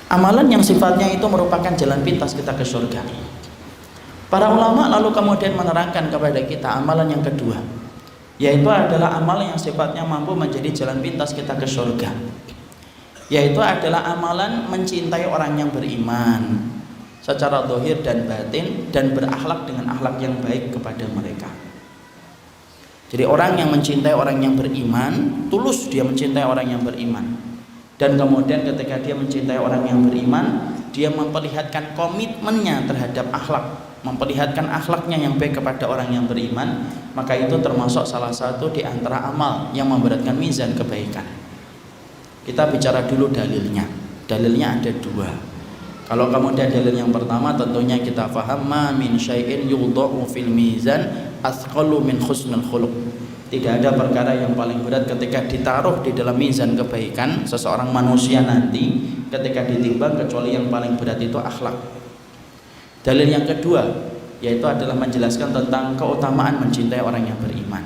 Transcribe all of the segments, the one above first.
Amalan yang sifatnya itu merupakan jalan pintas kita ke surga. Para ulama lalu kemudian menerangkan kepada kita amalan yang kedua, yaitu adalah amalan yang sifatnya mampu menjadi jalan pintas kita ke surga, yaitu adalah amalan mencintai orang yang beriman secara zahir dan batin, dan berakhlak dengan akhlak yang baik kepada mereka. Jadi orang yang mencintai orang yang beriman, tulus dia mencintai orang yang beriman, dan kemudian ketika dia mencintai orang yang beriman, dia memperlihatkan komitmennya terhadap akhlak, memperlihatkan akhlaknya yang baik kepada orang yang beriman, maka itu termasuk salah satu di antara amal yang memberatkan mizan kebaikan. Kita bicara dulu dalilnya. Dalilnya ada dua. Kalau kemudian dalil yang pertama tentunya kita faham, ma min syai'in yudha'u fil mizan athqalu min husnul khuluq. Tidak ada perkara yang paling berat ketika ditaruh di dalam mizan kebaikan seseorang manusia nanti ketika ditimbang, kecuali yang paling berat itu akhlak. Dalil yang kedua yaitu adalah menjelaskan tentang keutamaan mencintai orang yang beriman.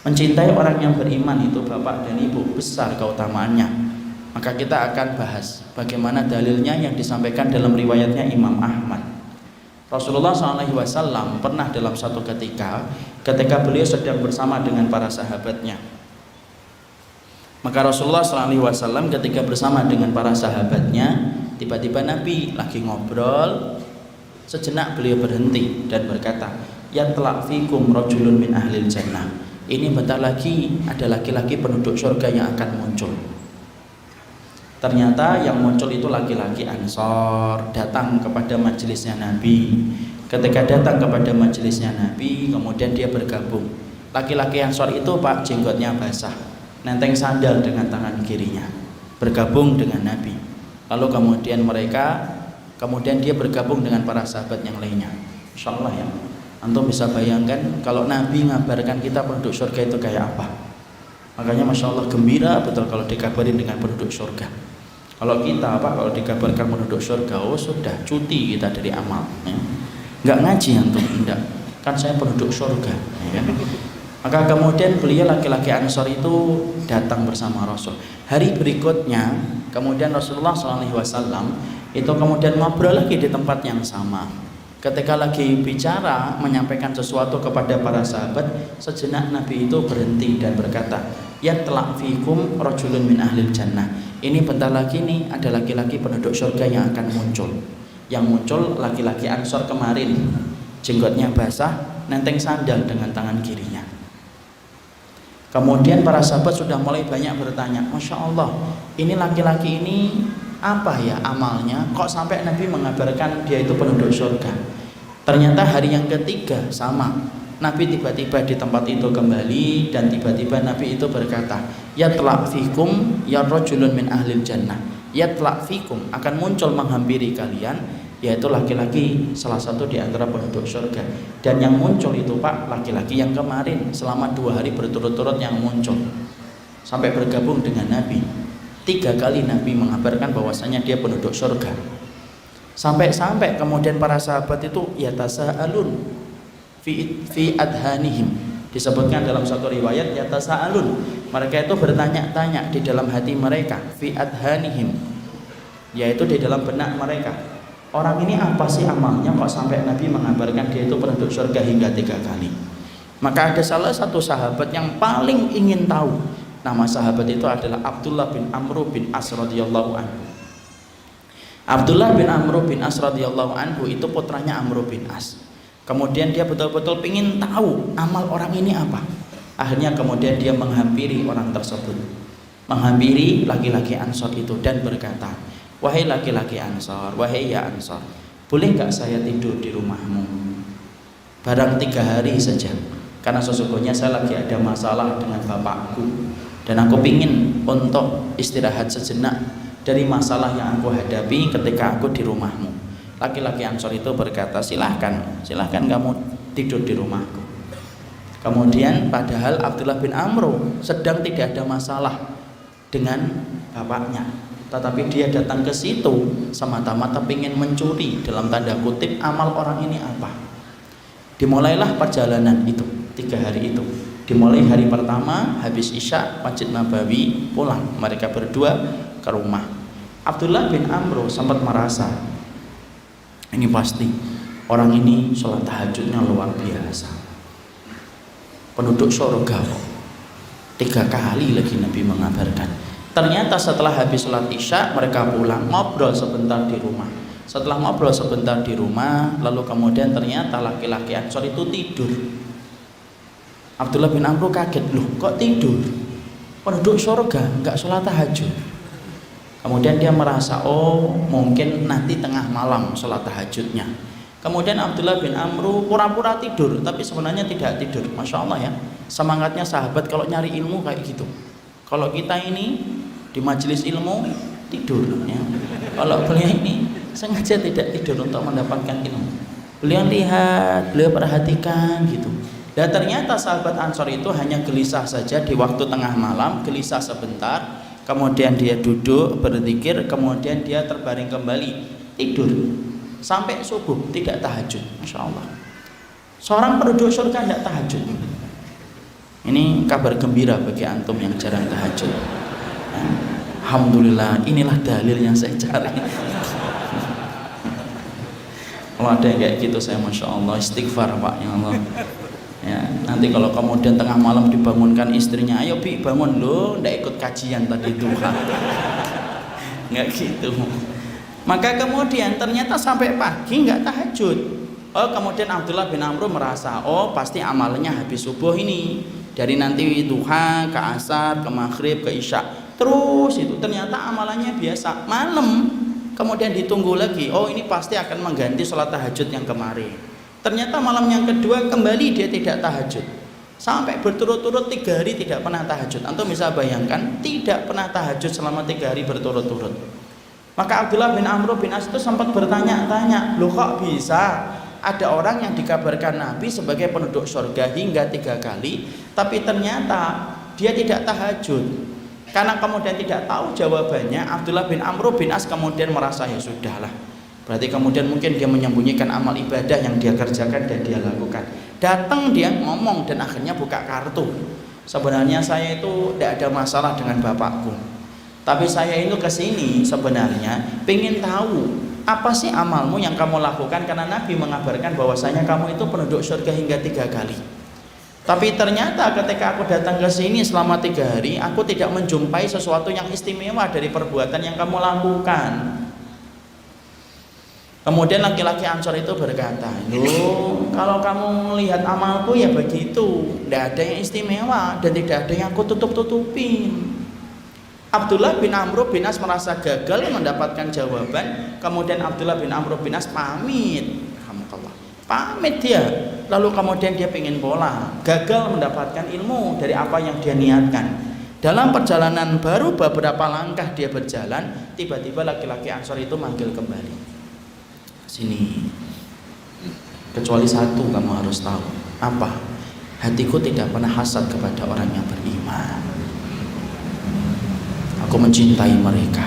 Mencintai orang yang beriman itu Bapak dan Ibu besar keutamaannya. Maka kita akan bahas bagaimana dalilnya yang disampaikan dalam riwayatnya Imam Ahmad. Rasulullah SAW pernah dalam satu ketika beliau sedang bersama dengan para sahabatnya, maka Rasulullah SAW ketika bersama dengan para sahabatnya, tiba-tiba Nabi lagi ngobrol, sejenak beliau berhenti dan berkata, yatlaq fikum rajulun min ahlil jannah. Ini bentar lagi ada laki-laki penduduk surga yang akan muncul. Ternyata yang muncul itu laki-laki Ansor, datang kepada majelisnya Nabi. Ketika datang kepada majelisnya Nabi, kemudian dia bergabung. Laki-laki Ansor itu Pak, jenggotnya basah, nenteng sandal dengan tangan kirinya, bergabung dengan Nabi. Lalu kemudian dia bergabung dengan para sahabat yang lainnya. Insya Allah ya, antum bisa bayangkan kalau Nabi ngabarkan kita penduduk surga itu kayak apa. Makanya Masya Allah gembira betul kalau dikabarin dengan penduduk surga. Kalau kita kalau dikabarkan penduduk surga, oh sudah cuti kita dari amal ya. Nggak ngaji antum, enggak, kan saya penduduk surga ya. Maka kemudian beliau laki-laki Ansor itu datang bersama Rasul. Hari berikutnya kemudian Rasulullah SAW itu kemudian ngobrol lagi di tempat yang sama. Ketika lagi bicara menyampaikan sesuatu kepada para sahabat, sejenak Nabi itu berhenti dan berkata, yatlaq fikum rajulun min ahlil jannah. Ini bentar lagi nih ada laki-laki penduduk surga yang akan muncul. Yang muncul laki-laki Ansor kemarin, jenggotnya basah, nenteng sandal dengan tangan kirinya. Kemudian para sahabat sudah mulai banyak bertanya, Masya Allah, ini laki-laki ini apa ya amalnya, kok sampai Nabi mengabarkan dia itu penduduk surga. Ternyata hari yang ketiga sama, Nabi tiba-tiba di tempat itu kembali, dan tiba-tiba Nabi itu berkata, yatlaq fikum ya rajulun min ahlil jannah. Yatlaq fikum, akan muncul menghampiri kalian, yaitu laki-laki salah satu di antara penduduk surga. Dan yang muncul itu Pak, laki-laki yang kemarin selama 2 hari berturut-turut yang muncul sampai bergabung dengan Nabi. 3 kali Nabi mengabarkan bahwasanya dia penduduk surga. Sampai kemudian para sahabat itu yatasaalun fi adhanihim, disebutkan dalam satu riwayat yatasaalun, mereka itu bertanya-tanya di dalam hati mereka, fi adhanihim, yaitu di dalam benak mereka, orang ini apa sih amalnya kok sampai Nabi mengabarkan dia itu penduduk surga hingga 3 kali. Maka ada salah satu sahabat yang paling ingin tahu. Nama sahabat itu adalah Abdullah bin Amr bin As radhiyallahu anhu. Abdullah bin Amr bin As radhiyallahu anhu itu putranya Amr bin As. Kemudian dia betul-betul ingin tahu amal orang ini apa. Akhirnya kemudian dia menghampiri orang tersebut, menghampiri laki-laki Ansor itu dan berkata, wahai laki-laki Ansor, wahai ya Ansor, boleh nggak saya tidur di rumahmu barang 3 hari saja, karena sesungguhnya saya lagi ada masalah dengan bapakku dan aku ingin untuk istirahat sejenak dari masalah yang aku hadapi ketika aku di rumahmu. Laki-laki Ansor itu berkata, silahkan kamu tidur di rumahku. Kemudian padahal Abdullah bin Amr sedang tidak ada masalah dengan bapaknya, tetapi dia datang ke situ semata-mata ingin mencuri dalam tanda kutip amal orang ini apa. Dimulailah perjalanan itu 3 hari itu. Dimulai hari pertama habis Isya Masjid Nabawi, pulang mereka berdua ke rumah. Abdullah bin Amr sempat merasa ini pasti orang ini sholat tahajudnya luar biasa, penduduk surga. 3 kali lagi Nabi mengabarkan. Ternyata setelah habis sholat isya mereka pulang, ngobrol sebentar di rumah. Setelah ngobrol sebentar di rumah, lalu kemudian ternyata laki-laki Ansor itu tidur. Abdullah bin Amr kaget, loh kok tidur? Penduduk surga nggak sholat tahajud. Kemudian dia merasa, oh mungkin nanti tengah malam sholat tahajudnya. Kemudian Abdullah bin Amr pura-pura tidur, tapi sebenarnya tidak tidur. Masya Allah ya, semangatnya sahabat kalau nyari ilmu kayak gitu. Kalau kita ini di majelis ilmu tidur ya. Kalau beliau ini sengaja tidak tidur untuk mendapatkan ilmu. Beliau lihat, beliau perhatikan gitu. Dan ternyata sahabat Ansor itu hanya gelisah saja di waktu tengah malam, gelisah sebentar, kemudian dia duduk berzikir, kemudian dia terbaring kembali tidur sampai subuh, tidak tahajud. Masya Allah, seorang penduduk surga tidak tahajud. Ini kabar gembira bagi antum yang jarang tahajud. Alhamdulillah, inilah dalil yang saya cari. Kalau ada yang kayak gitu saya Masya Allah istighfar Pak, ya Allah ya. Nanti kalau kemudian tengah malam dibangunkan istrinya, ayo Bi bangun, lo ndak ikut kajian tadi duha. Nggak gitu. Maka kemudian ternyata sampai pagi nggak tahajud. Oh kemudian Abdullah bin Amr merasa, oh pasti amalnya habis subuh ini, dari nanti duha ke asar ke maghrib ke isya terus itu. Ternyata amalannya biasa. Malam kemudian ditunggu lagi, oh ini pasti akan mengganti sholat tahajud yang kemarin. Ternyata malam yang kedua kembali dia tidak tahajud, sampai berturut-turut 3 hari tidak pernah tahajud. Antum bisa bayangkan, tidak pernah tahajud selama 3 hari berturut-turut. Maka Abdullah bin Amr bin As itu sempat bertanya-tanya, loh kok bisa ada orang yang dikabarkan Nabi sebagai penduduk surga hingga 3 kali, tapi ternyata dia tidak tahajud. Karena kemudian tidak tahu jawabannya, Abdullah bin Amr bin As kemudian merasa, ya sudahlah, berarti kemudian mungkin dia menyembunyikan amal ibadah yang dia kerjakan dan dia lakukan. Datang dia ngomong dan akhirnya buka kartu, sebenarnya saya itu tidak ada masalah dengan bapakku, tapi saya itu kesini sebenarnya pengen tahu apa sih amalmu yang kamu lakukan, karena Nabi mengabarkan bahwasanya kamu itu penduduk surga hingga 3 kali. Tapi ternyata ketika aku datang ke sini selama 3 hari, aku tidak menjumpai sesuatu yang istimewa dari perbuatan yang kamu lakukan. Kemudian laki-laki Ansor itu berkata, loh kalau kamu melihat amalku ya begitu, tidak ada yang istimewa dan tidak ada yang aku tutup-tutupin. Abdullah bin Amr bin As merasa gagal mendapatkan jawaban. Kemudian Abdullah bin Amr bin As pamit dia, lalu kemudian dia pengen pulang, gagal mendapatkan ilmu dari apa yang dia niatkan. Dalam perjalanan baru beberapa langkah dia berjalan, tiba-tiba laki-laki Ansor itu manggil kembali, sini, kecuali satu kamu harus tahu. Apa? Hatiku tidak pernah hasad kepada orang yang beriman. Aku mencintai mereka,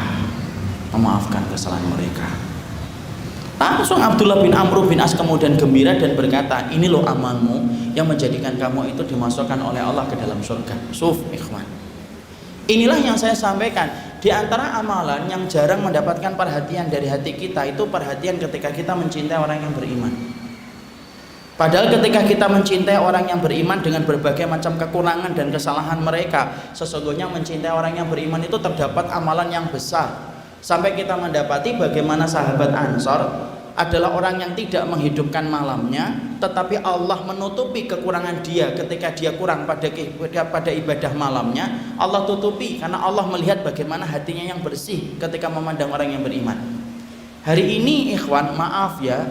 memaafkan kesalahan mereka. Langsung Abdullah bin Amr bin As kemudian gembira dan berkata, ini loh amalmu yang menjadikan kamu itu dimasukkan oleh Allah ke dalam surga. Suf ikhwan, inilah yang saya sampaikan. Di antara amalan yang jarang mendapatkan perhatian dari hati kita, itu perhatian ketika kita mencintai orang yang beriman. Padahal ketika kita mencintai orang yang beriman dengan berbagai macam kekurangan dan kesalahan mereka, sesungguhnya mencintai orang yang beriman itu terdapat amalan yang besar. Sampai kita mendapati bagaimana sahabat Ansor adalah orang yang tidak menghidupkan malamnya, tetapi Allah menutupi kekurangan dia ketika dia kurang pada ibadah malamnya. Allah tutupi karena Allah melihat bagaimana hatinya yang bersih ketika memandang orang yang beriman. Hari ini ikhwan, maaf ya,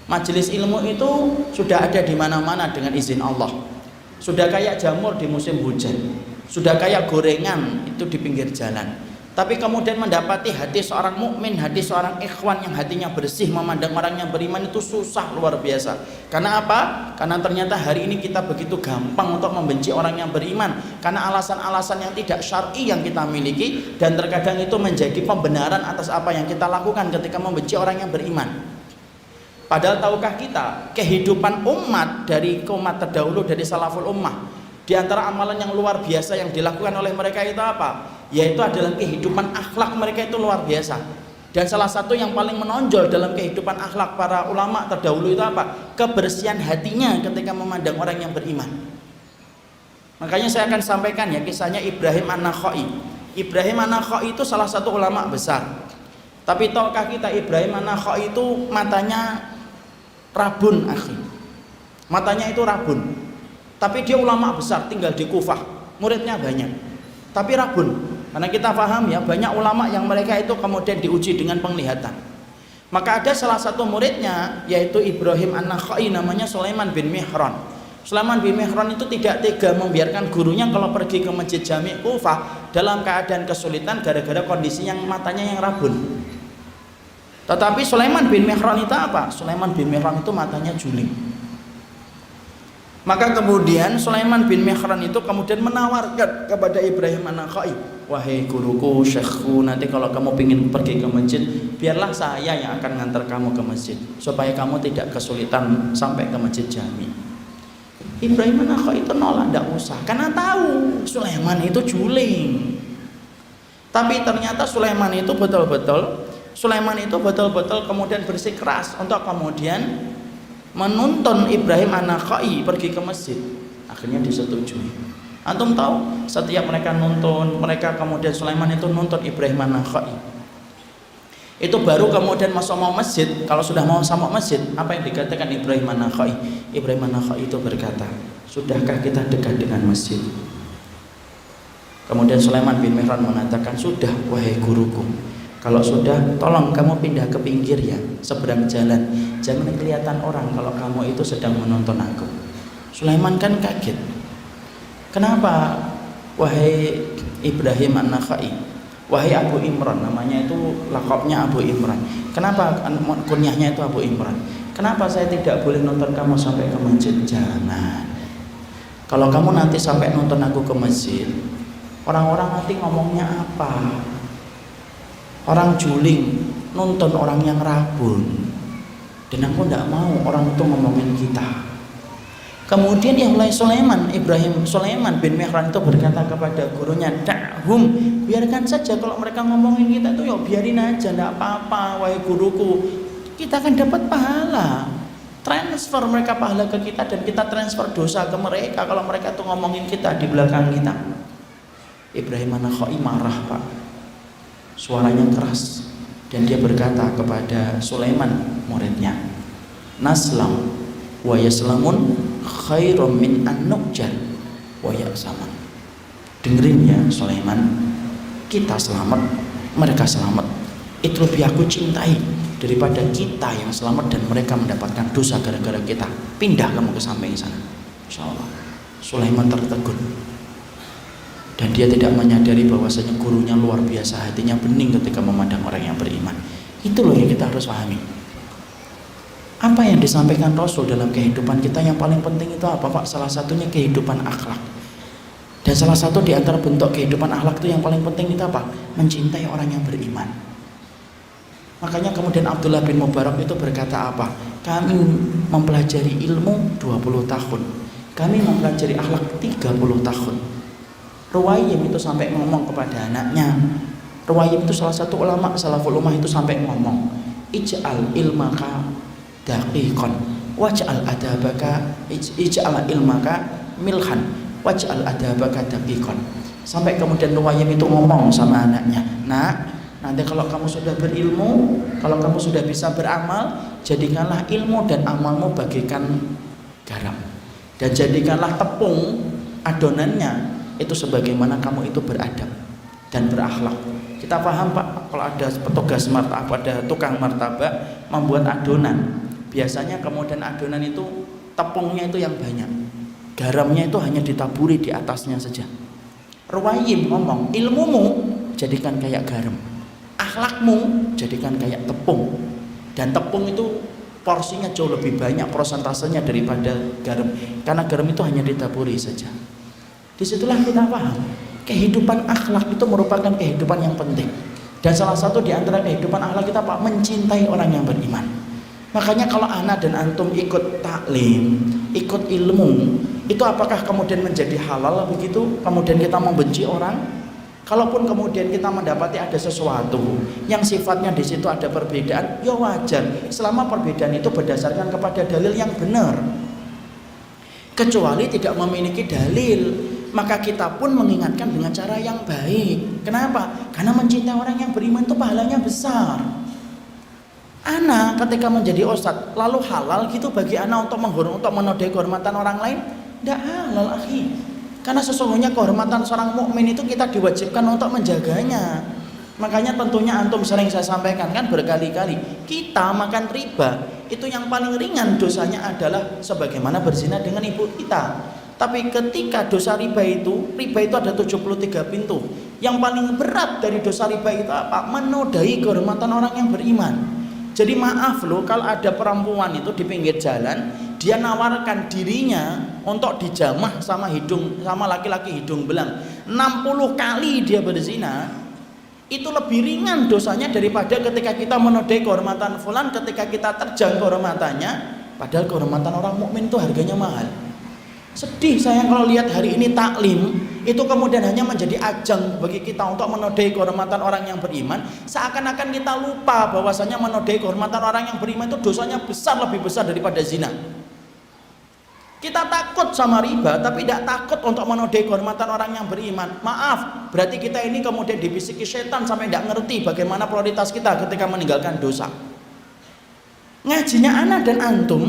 majelis ilmu itu sudah ada di mana-mana dengan izin Allah. Sudah kayak jamur di musim hujan, sudah kayak gorengan itu di pinggir jalan. Tapi kemudian mendapati hati seorang mukmin, hati seorang ikhwan yang hatinya bersih memandang orang yang beriman itu susah luar biasa. Karena apa? Karena ternyata hari ini kita begitu gampang untuk membenci orang yang beriman karena alasan-alasan yang tidak syar'i yang kita miliki, dan terkadang itu menjadi pembenaran atas apa yang kita lakukan ketika membenci orang yang beriman. Padahal tahukah kita kehidupan umat dari umat terdahulu dari salaful ummah, di antara amalan yang luar biasa yang dilakukan oleh mereka itu apa? yaitu adalah kehidupan akhlak mereka itu luar biasa. Dan salah satu yang paling menonjol dalam kehidupan akhlak para ulama terdahulu itu apa? Kebersihan hatinya ketika memandang orang yang beriman. Makanya saya akan sampaikan ya kisahnya Ibrahim An-Nakhai. Ibrahim An-Nakhai itu salah satu ulama besar. Tapi tahukah kita Ibrahim An-Nakhai itu matanya rabun, akhi. Matanya itu rabun. Tapi dia ulama besar, tinggal di Kufah. Muridnya banyak. Tapi rabun. Karena kita paham ya, banyak ulama yang mereka itu kemudian diuji dengan penglihatan. Maka ada salah satu muridnya yaitu Ibrahim An-Nakhai, namanya Sulaiman bin Mihran. Sulaiman bin Mihran itu tidak tega membiarkan gurunya kalau pergi ke Masjid Jami' Kufah dalam keadaan kesulitan gara-gara kondisi yang matanya yang rabun. Tetapi Sulaiman bin Mihran itu apa? Sulaiman bin Mihran itu matanya juling. Maka kemudian Sulaiman bin Mihran itu kemudian menawarkan kepada Ibrahim An-Nakhai, wahai guruku, syekhku, nanti kalau kamu ingin pergi ke masjid, biarlah saya yang akan ngantar kamu ke masjid, supaya kamu tidak kesulitan sampai ke Masjid Jami. Ibrahim An-Nakhai itu nolak, tidak usah, karena tahu Sulaiman itu juling. Tapi ternyata Sulaiman itu betul-betul kemudian bersikeras untuk kemudian menuntun Ibrahim An-Nakhai pergi ke masjid. Akhirnya disetujui. Antum tahu, setiap mereka nuntun, mereka kemudian Sulaiman itu nuntun Ibrahim An-Nakhai. Itu baru kemudian masuk mau masjid. Kalau sudah mau sama masjid, apa yang dikatakan Ibrahim An-Nakhai? Ibrahim An-Nakhai itu berkata, sudahkah kita dekat dengan masjid? Kemudian Sulaiman bin Mihran mengatakan, sudah wahai guruku. Kalau sudah, tolong kamu pindah ke pinggir ya, seberang jalan. Jangan kelihatan orang kalau kamu itu sedang menonton aku. Sulaiman kan kaget. Kenapa wahai Ibrahim An-Nakhai, wahai Abu Imran, namanya itu lakopnya Abu Imran. Kenapa kunyahnya itu Abu Imran? Kenapa saya tidak boleh nonton kamu sampai ke masjid? Jangan. Kalau kamu nanti sampai nonton aku ke masjid, orang-orang nanti ngomongnya apa? Orang juling nonton orang yang rabun, dan aku tidak mau orang itu ngomongin kita. Kemudian yang lain Sulaiman bin Mihran itu berkata kepada gurunya, da'hum, biarkan saja kalau mereka ngomongin kita itu, ya biarin aja, tidak apa-apa wahai guruku, kita akan dapat pahala. Transfer mereka pahala ke kita dan kita transfer dosa ke mereka kalau mereka tuh ngomongin kita di belakang kita. Ibrahim An-Nakhai marah, Pak. Suaranya keras dan dia berkata kepada Sulaiman muridnya, naslam wa yaslamun khairum min an nukjar wa ya'saman. Dengerin ya Sulaiman, kita selamat, mereka selamat, itu lebih aku cintai daripada kita yang selamat dan mereka mendapatkan dosa gara-gara kita. Pindah kamu ke samping sana. Insyaallah. Sulaiman tertegun. Dan dia tidak menyadari bahwasanya gurunya luar biasa, hatinya bening ketika memandang orang yang beriman. Itu loh yang kita harus pahami. Apa yang disampaikan Rasul dalam kehidupan kita yang paling penting itu apa, Pak? Salah satunya kehidupan akhlak. Dan salah satu di antara bentuk kehidupan akhlak itu yang paling penting itu apa? Mencintai orang yang beriman. Makanya kemudian Abdullah bin Mubarak itu berkata apa? Kami mempelajari ilmu 20 tahun. Kami mempelajari akhlak 30 tahun. Ruwayyim itu sampai ngomong kepada anaknya. Ruwayyim itu salah satu ulama salaful ummah itu sampai ngomong, ij'al ilmaka daqiqan waj'al adabaka ij'al ilmaka milhan waj'al adabaka daqiqan. Sampai kemudian Ruwayyim itu ngomong sama anaknya, nak, nanti kalau kamu sudah berilmu, kalau kamu sudah bisa beramal, jadikanlah ilmu dan amalmu bagaikan garam, dan jadikanlah tepung adonannya itu sebagaimana kamu itu beradab dan berakhlak. Kita paham, Pak, kalau ada petugas martabak, ada tukang martabak membuat adonan, biasanya kemudian adonan itu tepungnya itu yang banyak, garamnya itu hanya ditaburi di atasnya saja. Ruwayyim ngomong, ilmumu jadikan kayak garam, akhlakmu jadikan kayak tepung, dan tepung itu porsinya jauh lebih banyak persentasenya daripada garam, karena garam itu hanya ditaburi saja. Disitulah kita paham kehidupan akhlak itu merupakan kehidupan yang penting. Dan salah satu di antara kehidupan akhlak kita, Pak, mencintai orang yang beriman. Makanya kalau ana dan antum ikut taklim, ikut ilmu, itu apakah kemudian menjadi halal begitu? Kemudian kita membenci orang? Kalaupun kemudian kita mendapati ada sesuatu yang sifatnya di situ ada perbedaan, ya wajar selama perbedaan itu berdasarkan kepada dalil yang benar. Kecuali tidak memiliki dalil, maka kita pun mengingatkan dengan cara yang baik. Kenapa? Karena mencintai orang yang beriman itu pahalanya besar. Anak ketika menjadi ustadz lalu halal gitu bagi anak untuk menodai kehormatan orang lain? Tidak halal, akhi. Karena sesungguhnya kehormatan seorang mukmin itu kita diwajibkan untuk menjaganya. Makanya tentunya antum sering saya sampaikan kan berkali-kali, kita makan riba itu yang paling ringan dosanya adalah sebagaimana berzina dengan ibu kita. Tapi ketika dosa riba itu ada 73 pintu. Yang paling berat dari dosa riba itu apa? Menodai kehormatan orang yang beriman. Jadi maaf loh, kalau ada perempuan itu di pinggir jalan, dia nawarkan dirinya untuk dijamah sama laki-laki hidung belang 60 kali dia berzina, itu lebih ringan dosanya daripada ketika kita menodai kehormatan fulan, ketika kita terjang kehormatannya, padahal kehormatan orang mukmin itu harganya mahal. Sedih saya kalau lihat hari ini taklim itu kemudian hanya menjadi ajang bagi kita untuk menodai kehormatan orang yang beriman, seakan-akan kita lupa bahwasanya menodai kehormatan orang yang beriman itu dosanya lebih besar daripada zina. Kita takut sama riba tapi tidak takut untuk menodai kehormatan orang yang beriman. Maaf, berarti kita ini kemudian dibisiki setan sampai tidak ngerti bagaimana prioritas kita ketika meninggalkan dosa. Ngajinya anak dan antum,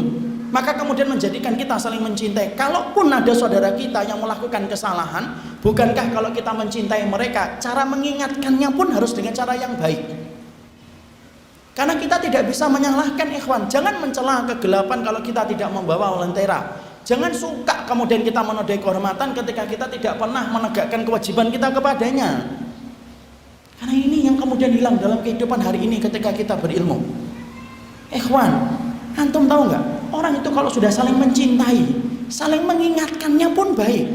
maka kemudian menjadikan kita saling mencintai. Kalaupun ada saudara kita yang melakukan kesalahan, bukankah kalau kita mencintai mereka, cara mengingatkannya pun harus dengan cara yang baik? Karena kita tidak bisa menyalahkan ikhwan. Jangan mencela kegelapan kalau kita tidak membawa lentera. Jangan suka kemudian kita menodai kehormatan ketika kita tidak pernah menegakkan kewajiban kita kepadanya. Karena ini yang kemudian hilang dalam kehidupan hari ini ketika kita berilmu. Ikhwan, antum tahu nggak? Orang itu kalau sudah saling mencintai, saling mengingatkannya pun baik.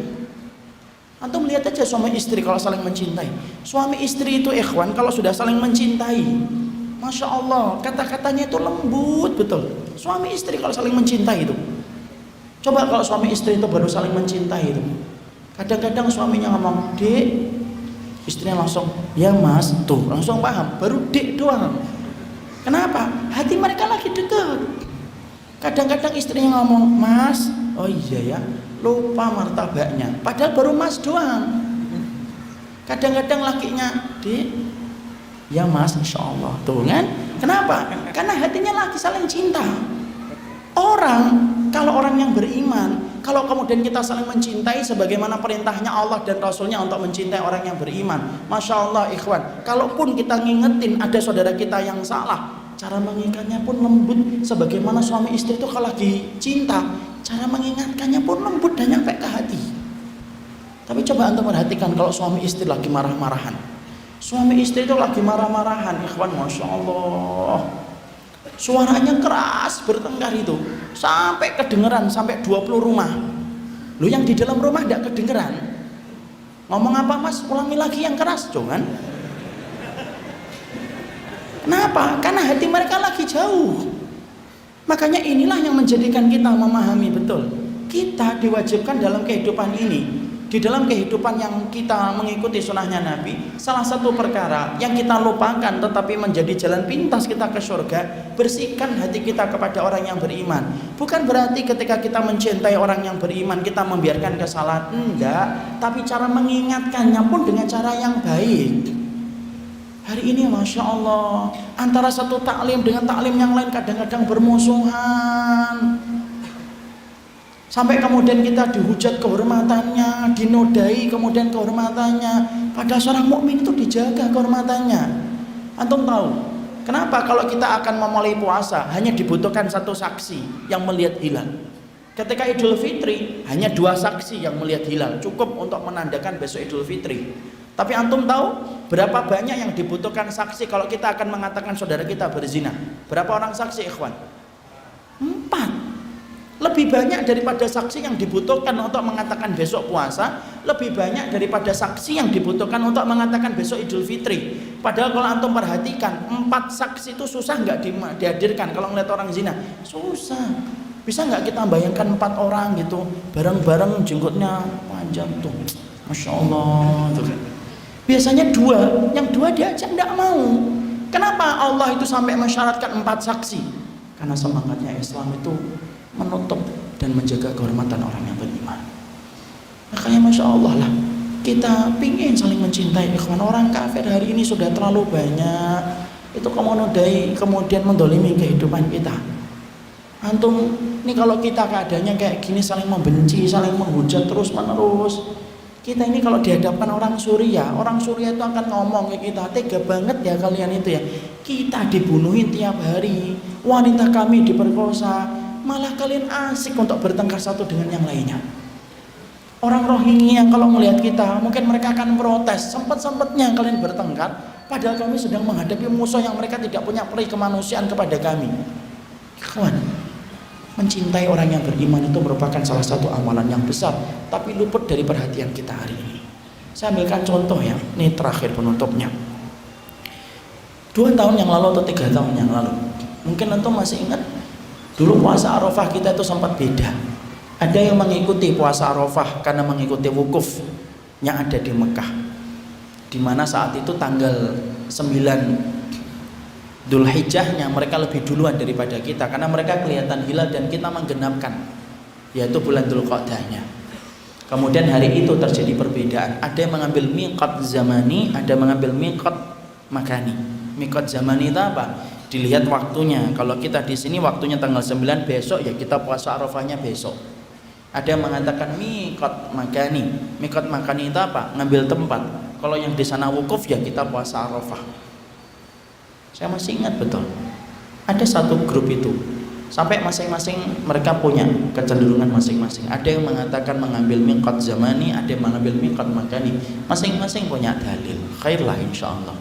Antum lihat aja suami istri kalau saling mencintai. Suami istri itu ikhwan kalau sudah saling mencintai, Masya Allah, kata-katanya itu lembut betul. Suami istri kalau saling mencintai itu. Coba kalau suami istri itu baru saling mencintai itu. Kadang-kadang suaminya ngomong, "Dek," istrinya langsung, "Ya mas," tuh langsung paham. Baru dek doang. Kenapa? Hati mereka lagi dekat. Kadang-kadang istrinya ngomong, "Mas," oh iya ya, lupa martabaknya. Padahal baru mas doang. Kadang-kadang lakinya, "Dek," "Ya mas," insya Allah. Tuh kan? Kenapa? Karena hatinya lagi saling cinta. Kalau orang yang beriman, kalau kemudian kita saling mencintai sebagaimana perintahnya Allah dan Rasulnya untuk mencintai orang yang beriman, Masya Allah ikhwan, kalaupun kita ngingetin ada saudara kita yang salah, cara mengingatkannya pun lembut. Sebagaimana suami istri itu kalau lagi cinta, cara mengingatkannya pun lembut dan nyampe ke hati. Tapi coba antum perhatikan kalau suami istri lagi marah-marahan, suami istri itu lagi marah-marahan ikhwan, Masya Allah, suaranya keras bertengkar itu sampai kedengeran sampai 20 rumah. Lu yang di dalam rumah tidak kedengeran. Ngomong apa mas? Ulangi lagi yang keras, jangan. Kenapa? Karena hati mereka lagi jauh. Makanya inilah yang menjadikan kita memahami betul. Kita diwajibkan dalam kehidupan ini, di dalam kehidupan yang kita mengikuti sunnahnya Nabi, salah satu perkara yang kita lupakan tetapi menjadi jalan pintas kita ke surga, bersihkan hati kita kepada orang yang beriman. Bukan berarti ketika kita mencintai orang yang beriman kita membiarkan kesalahan, enggak, tapi cara mengingatkannya pun dengan cara yang baik. Hari ini Masya Allah, antara satu taklim dengan taklim yang lain kadang-kadang bermusuhan, sampai kemudian kita dihujat kehormatannya, dinodai kemudian kehormatannya. Padahal seorang mukmin itu dijaga kehormatannya. Antum tahu kenapa kalau kita akan memulai puasa hanya dibutuhkan satu saksi yang melihat hilal? Ketika Idul Fitri hanya 2 saksi yang melihat hilal, cukup untuk menandakan besok Idul Fitri. Tapi antum tahu berapa banyak yang dibutuhkan saksi kalau kita akan mengatakan saudara kita berzina? Berapa orang saksi ikhwan? 4. Lebih banyak daripada saksi yang dibutuhkan untuk mengatakan besok puasa, lebih banyak daripada saksi yang dibutuhkan untuk mengatakan besok Idul Fitri. Padahal kalau antum perhatikan, 4 saksi itu susah nggak dihadirkan kalau ngeliat orang zina? Susah. Bisa nggak kita bayangkan 4 orang gitu, bareng-bareng jenggotnya panjang tuh, Masya Allah tuh. Biasanya dua, yang dua diajak tidak mau. Kenapa Allah itu sampai mensyaratkan 4 saksi? Karena semangatnya Islam itu menutup dan menjaga kehormatan orang yang beriman. Makanya Masya Allah lah, kita pingin saling mencintai ikhwan. Orang kafir hari ini sudah terlalu banyak, itu kemonodai, kemudian mendolimi kehidupan kita. Antum, ini kalau kita keadaannya kayak gini, saling membenci, saling menghujat terus menerus. Kita ini kalau dihadapkan orang Suriah itu akan ngomong ke kita, tega banget ya kalian itu ya. Kita dibunuhin tiap hari, wanita kami diperkosa, malah kalian asik untuk bertengkar satu dengan yang lainnya. Orang Rohingya yang kalau melihat kita, mungkin mereka akan protes, sempat-sempatnya kalian bertengkar, padahal kami sedang menghadapi musuh yang mereka tidak punya peri kemanusiaan kepada kami. Kawan, mencintai orang yang beriman itu merupakan salah satu amalan yang besar, tapi luput dari perhatian kita hari ini. Saya ambilkan contoh ya, ini terakhir penutupnya. 2 tahun yang lalu atau 3 tahun yang lalu, mungkin antum masih ingat, dulu puasa Arafah kita itu sempat beda. Ada yang mengikuti puasa Arafah karena mengikuti wukuf yang ada di Mekah, di mana saat itu tanggal 9 Dzulhijjahnya mereka lebih duluan daripada kita, karena mereka kelihatan hilal dan kita menggenapkan, yaitu bulan Dzulqa'dahnya. Kemudian hari itu terjadi perbedaan. Ada yang mengambil miqat zamani, ada yang mengambil miqat makani. Miqat zamani itu apa? Dilihat waktunya. Kalau kita di sini waktunya tanggal 9 besok, ya kita puasa Arafahnya besok. Ada yang mengatakan miqat makani. Miqat makani itu apa? Ngambil tempat. Kalau yang di sana wukuf, ya kita puasa Arafah. Saya masih ingat betul, ada satu grup itu sampai masing-masing mereka punya kecenderungan masing-masing. Ada yang mengatakan mengambil miqat zamani, ada yang mengambil miqat makani. Masing-masing punya dalil. Khairlah insyaallah.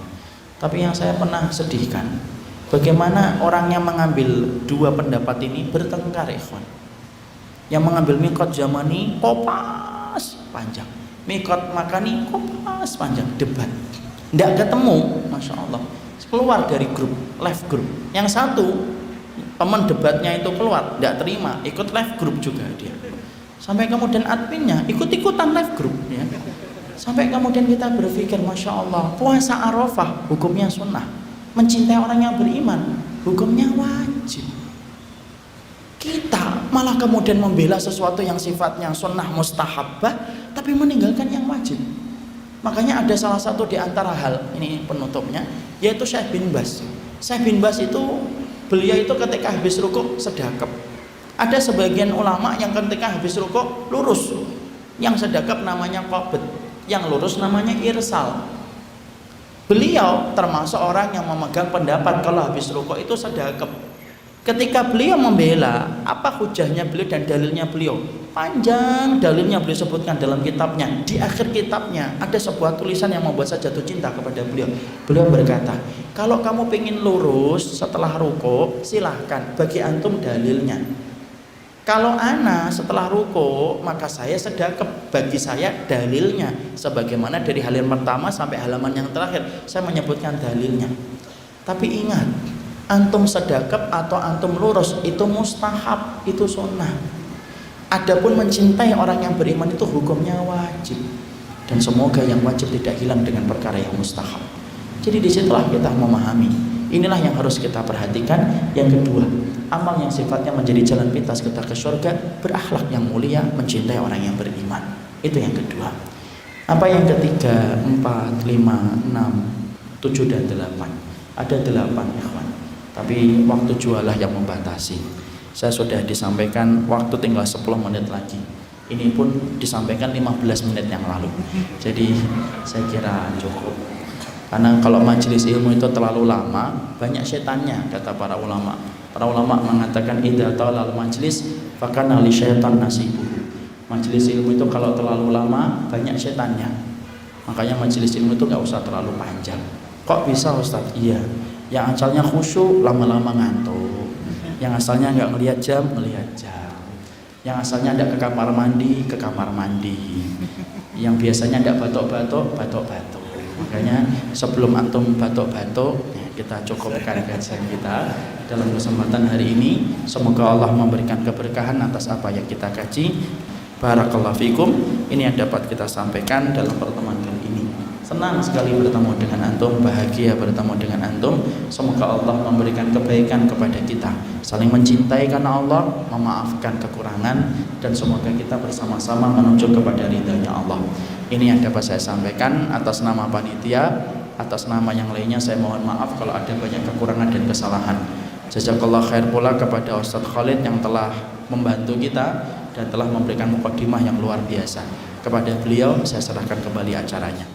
Tapi yang saya pernah sedihkan, bagaimana orang yang mengambil 2 pendapat ini bertengkar, ikhwan. Yang mengambil miqat zamani kopas panjang, miqat makani kopas panjang, debat. Tidak ketemu, Masya Allah. Keluar dari grup, live group. Yang satu teman debatnya itu keluar, tidak terima, ikut live group juga dia. Sampai kemudian adminnya ikut-ikutan live group ya. Sampai kemudian kita berpikir, Masya Allah, puasa Arafah hukumnya sunnah, mencintai orang yang beriman hukumnya wajib. Kita malah kemudian membela sesuatu yang sifatnya sunnah mustahabbah, tapi meninggalkan yang wajib. Makanya ada salah satu di antara hal, ini penutupnya, yaitu Syekh bin Baz. Syekh bin Baz itu, beliau itu ketika habis rukuk sedekap. Ada sebagian ulama yang ketika habis rukuk lurus, yang sedekap namanya qabd, yang lurus namanya irsal. Beliau termasuk orang yang memegang pendapat kalau habis rukuk itu sedekap. Ketika beliau membela, apa hujahnya beliau dan dalilnya beliau? Panjang dalilnya beliau sebutkan dalam kitabnya. Di akhir kitabnya ada sebuah tulisan yang membuat saya jatuh cinta kepada beliau. Beliau berkata, kalau kamu pengen lurus setelah ruko, silahkan, bagi antum dalilnya. Kalau ana setelah ruko, maka saya sedekap, bagi saya dalilnya. Sebagaimana dari halaman pertama sampai halaman yang terakhir saya menyebutkan dalilnya. Tapi ingat, antum sedekap atau antum lurus itu mustahab, itu sunnah. Adapun mencintai orang yang beriman itu hukumnya wajib, dan semoga yang wajib tidak hilang dengan perkara yang mustahab. Jadi disitulah kita memahami, inilah yang harus kita perhatikan. Yang kedua, amal yang sifatnya menjadi jalan pintas kita ke surga, berakhlak yang mulia, mencintai orang yang beriman. Itu yang kedua. Apa yang ketiga? 4, 5, 6, 7 dan 8. Ada 8 ikhwan, tapi waktu jualah yang membatasi. Saya sudah disampaikan waktu tinggal 10 menit lagi. Ini pun disampaikan 15 menit yang lalu. Jadi saya kira cukup. Karena kalau majelis ilmu itu terlalu lama, banyak setannya, kata para ulama. Para ulama mengatakan idza talal majlis fakana li syaitan nasibu. Majelis ilmu itu kalau terlalu lama, banyak setannya. Makanya majelis ilmu itu nggak usah terlalu panjang. Kok bisa Ustaz? Iya. Yang asalnya khusyuk lama-lama ngantuk. Yang asalnya nggak ngelihat jam, ngelihat jam. Yang asalnya tidak ke kamar mandi, ke kamar mandi. Yang biasanya tidak batuk-batuk, batuk-batuk. Makanya sebelum antum batuk-batuk, ya, kita cukupkan kajian kita dalam kesempatan hari ini. Semoga Allah memberikan keberkahan atas apa yang kita kaji. Barakallahu fikum. Ini yang dapat kita sampaikan dalam pertemuan kali ini. senang sekali bertemu dengan antum, bahagia bertemu dengan antum. Semoga Allah memberikan kebaikan kepada kita, saling mencintai karena Allah, memaafkan kekurangan, dan semoga kita bersama-sama menuju kepada ridhanya Allah. Ini yang dapat saya sampaikan atas nama panitia. Atas nama yang lainnya saya mohon maaf kalau ada banyak kekurangan dan kesalahan. Jazakallah khair pula kepada Ustadz Khalid yang telah membantu kita dan telah memberikan mukadimah yang luar biasa. Kepada beliau saya serahkan kembali acaranya.